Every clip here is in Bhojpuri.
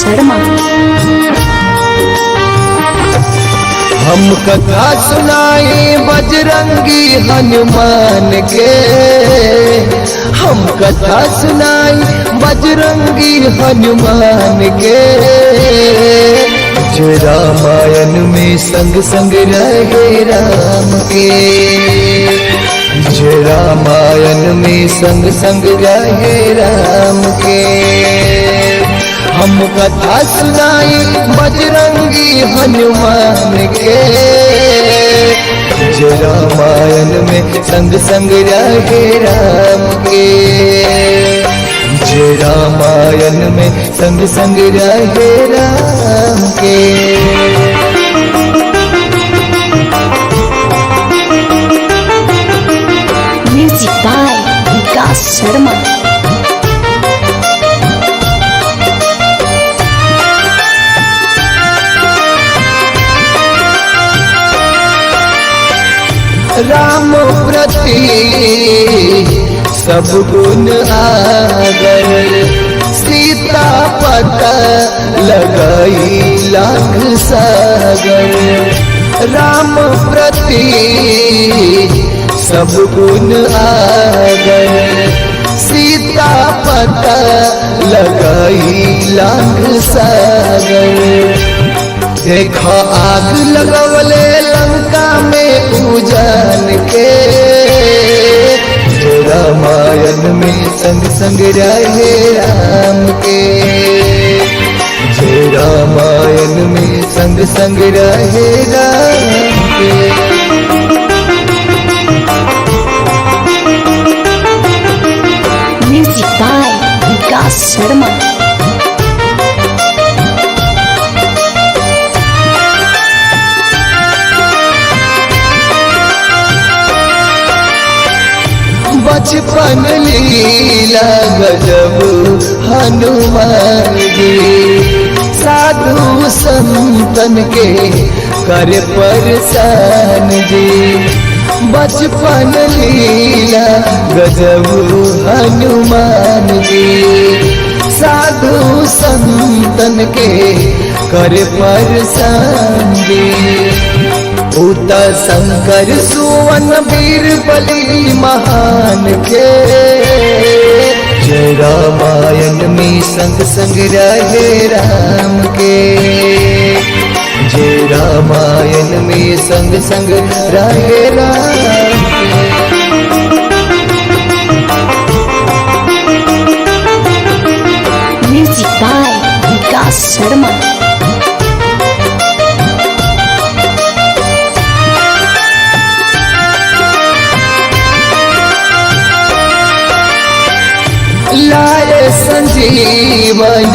शर्मा। हम कथा सुनाए बजरंगी हनुमान के, हम कथा सुनाए बजरंगी हनुमान के, जो रामायण में संग संग रहे राम के, जो रामायण में संग संग रहे राम के। हम कथा सुनाई बजरंगी हनुमान के, जो रामायण में संग संग रहे राम के, जो रामायण में संग संग रहे राम के। म्यूजिक बाय विकास शर्मा। राम प्रति सब गुण आगर, सीता पता लगाई लाख सागर। राम प्रति सब गुण आगर, सीता पता लगाई लाख सागर। देखा आग लगवले लंका में उजान के, जो रामायण में संग संग रहे राम के, जो रामायण में संग संग रहे राम के। म्यूजिक बाय विकास शर्मा। बचपन लीला गजब हनुमान जी, साधु संतन के कर परेशान जी। बचपन लीला गजब हनुमान जी, साधु संतन के कर परेशान जी। उत शंकर सुवन वीर बलि महान के, जो रामायण में संग संग रहे राम के, जो रामायण में संग संग रहे राम के। म्यूजिक बाय विकास शर्मा। लाए संजीवन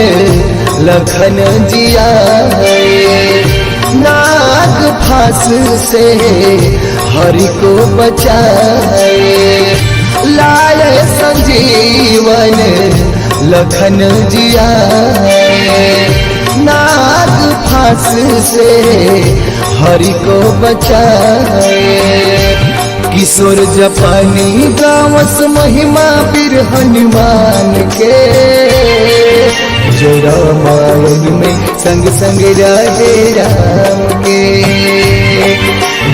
लखन जियाए, नाग फांस से हरि को बचाए। लाए संजीवन लखन जियाए, नाग फांस से हरि को बचाए। किशोर जपानी गावस महिमा वीर हनुमान के, जो रामायण में संग संग रहे राम के,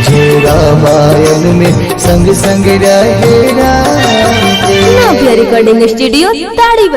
जो रामायण में संग संग रहे राम के। नव्या रिकॉर्डिंग स्टूडियो ताड़ी।